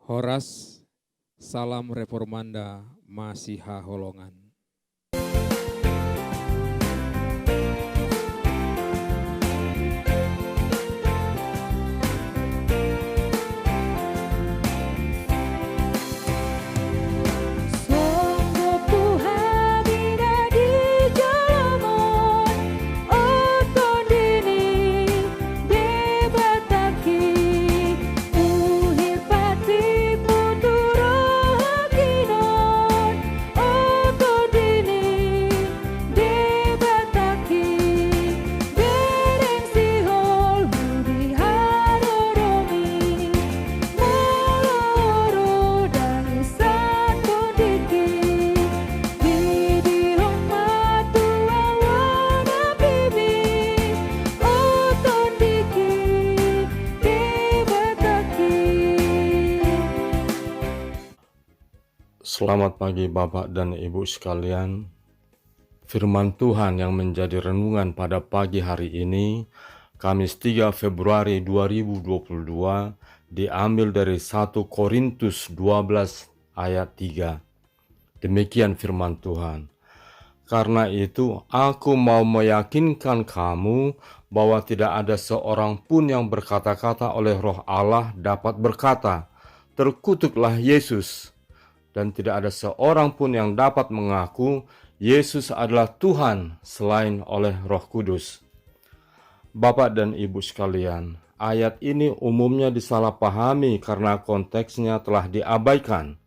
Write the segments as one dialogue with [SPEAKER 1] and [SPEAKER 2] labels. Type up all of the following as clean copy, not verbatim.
[SPEAKER 1] Horas, salam reformanda Masiha Holongan.
[SPEAKER 2] Selamat pagi Bapak dan Ibu sekalian. Firman Tuhan yang menjadi renungan pada pagi hari ini, Kamis 3 Februari 2022, diambil dari 1 Korintus 12 ayat 3. Demikian firman Tuhan. Karena itu, aku mau meyakinkan kamu bahwa tidak ada seorang pun yang berkata-kata oleh Roh Allah dapat berkata, "Terkutuklah Yesus." Dan tidak ada seorang pun yang dapat mengaku Yesus adalah Tuhan selain oleh Roh Kudus. Bapak dan Ibu sekalian, ayat ini umumnya disalahpahami karena konteksnya telah diabaikan.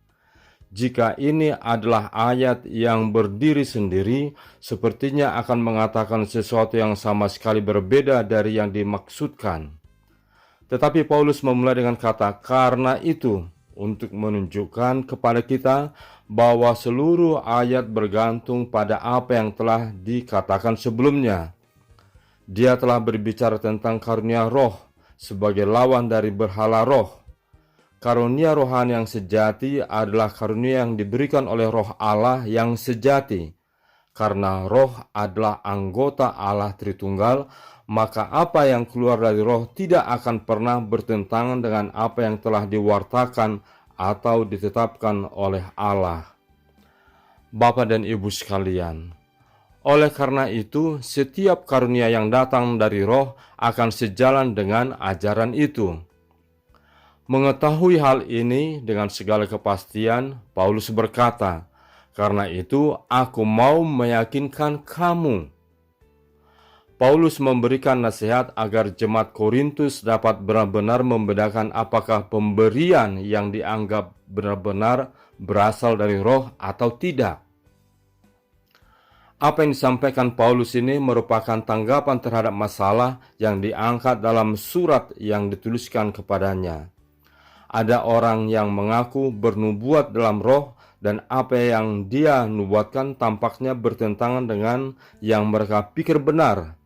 [SPEAKER 2] Jika ini adalah ayat yang berdiri sendiri, sepertinya akan mengatakan sesuatu yang sama sekali berbeda dari yang dimaksudkan. Tetapi Paulus memulai dengan kata "karena itu", untuk menunjukkan kepada kita bahwa seluruh ayat bergantung pada apa yang telah dikatakan sebelumnya. Dia telah berbicara tentang karunia roh sebagai lawan dari berhala roh. Karunia rohani yang sejati adalah karunia yang diberikan oleh Roh Allah yang sejati. Karena roh adalah anggota Allah Tritunggal, maka apa yang keluar dari roh tidak akan pernah bertentangan dengan apa yang telah diwartakan atau ditetapkan oleh Allah. Bapak dan Ibu sekalian, oleh karena itu, setiap karunia yang datang dari roh akan sejalan dengan ajaran itu. Mengetahui hal ini dengan segala kepastian, Paulus berkata, "Karena itu aku mau meyakinkan kamu." Paulus memberikan nasihat agar jemaat Korintus dapat benar-benar membedakan apakah pemberian yang dianggap benar-benar berasal dari roh atau tidak. Apa yang disampaikan Paulus ini merupakan tanggapan terhadap masalah yang diangkat dalam surat yang dituliskan kepadanya. Ada orang yang mengaku bernubuat dalam roh, dan apa yang dia nubuatkan tampaknya bertentangan dengan yang mereka pikir benar.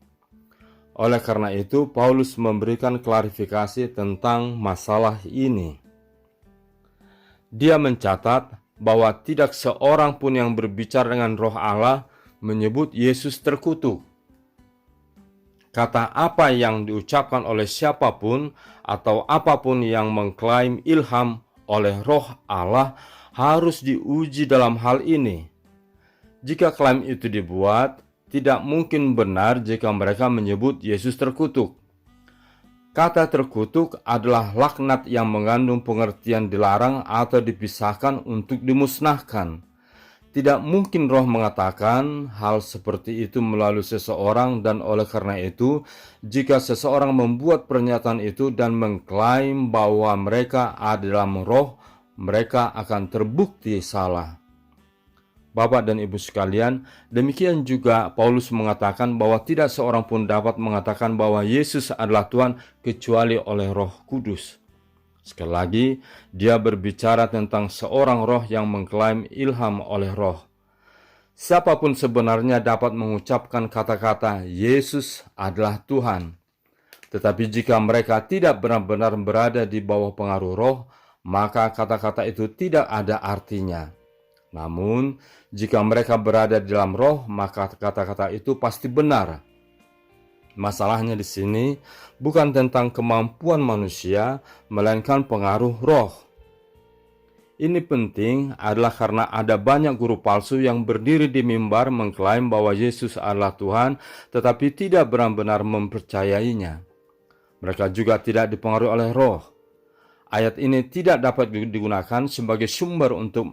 [SPEAKER 2] Oleh karena itu, Paulus memberikan klarifikasi tentang masalah ini. Dia mencatat bahwa tidak seorang pun yang berbicara dengan Roh Allah menyebut Yesus terkutuk. Kata apa yang diucapkan oleh siapapun atau apapun yang mengklaim ilham oleh Roh Allah harus diuji dalam hal ini. Jika klaim itu dibuat, tidak mungkin benar jika mereka menyebut Yesus terkutuk. Kata terkutuk adalah laknat yang mengandung pengertian dilarang atau dipisahkan untuk dimusnahkan. Tidak mungkin roh mengatakan hal seperti itu melalui seseorang, dan oleh karena itu, jika seseorang membuat pernyataan itu dan mengklaim bahwa mereka ada dalam roh, mereka akan terbukti salah. Bapak dan Ibu sekalian, demikian juga Paulus mengatakan bahwa tidak seorang pun dapat mengatakan bahwa Yesus adalah Tuhan kecuali oleh Roh Kudus. Sekali lagi, dia berbicara tentang seorang roh yang mengklaim ilham oleh roh. Siapapun sebenarnya dapat mengucapkan kata-kata Yesus adalah Tuhan. Tetapi jika mereka tidak benar-benar berada di bawah pengaruh roh, maka kata-kata itu tidak ada artinya. Namun, jika mereka berada di dalam roh, maka kata-kata itu pasti benar. Masalahnya di sini bukan tentang kemampuan manusia, melainkan pengaruh roh. Ini penting adalah karena ada banyak guru palsu yang berdiri di mimbar mengklaim bahwa Yesus adalah Tuhan, tetapi tidak benar-benar mempercayainya. Mereka juga tidak dipengaruhi oleh Roh. Ayat ini tidak dapat digunakan sebagai sumber untuk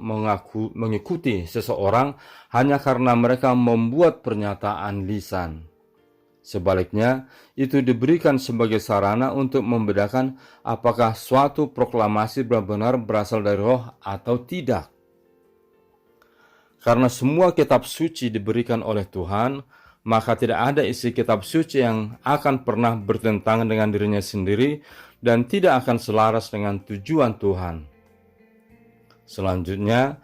[SPEAKER 2] mengikuti seseorang hanya karena mereka membuat pernyataan lisan. Sebaliknya, itu diberikan sebagai sarana untuk membedakan apakah suatu proklamasi benar-benar berasal dari Roh atau tidak. Karena semua kitab suci diberikan oleh Tuhan, maka tidak ada isi kitab suci yang akan pernah bertentangan dengan dirinya sendiri dan tidak akan selaras dengan tujuan Tuhan. Selanjutnya,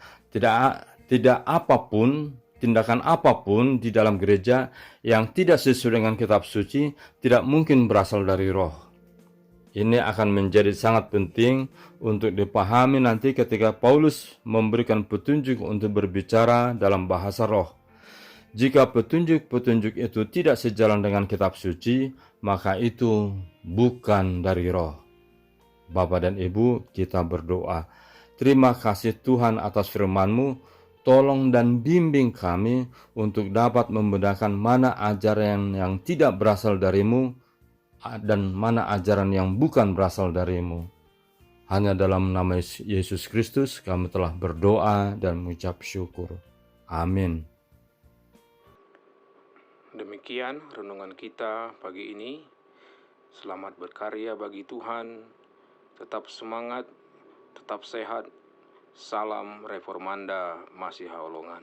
[SPEAKER 2] tindakan apapun di dalam gereja yang tidak sesuai dengan kitab suci tidak mungkin berasal dari Roh. Ini akan menjadi sangat penting untuk dipahami nanti ketika Paulus memberikan petunjuk untuk berbicara dalam bahasa Roh. Jika petunjuk-petunjuk itu tidak sejalan dengan kitab suci, maka itu bukan dari Roh. Bapak dan Ibu, kita berdoa. Terima kasih Tuhan atas firman-Mu. Tolong dan bimbing kami untuk dapat membedakan mana ajaran yang tidak berasal dari-Mu dan mana ajaran yang bukan berasal dari-Mu. Hanya dalam nama Yesus Kristus kami telah berdoa dan mengucap syukur. Amin.
[SPEAKER 1] Demikian renungan kita pagi ini. Selamat berkarya bagi Tuhan. Tetap semangat, tetap sehat. Salam Reformanda Masiha Holongan.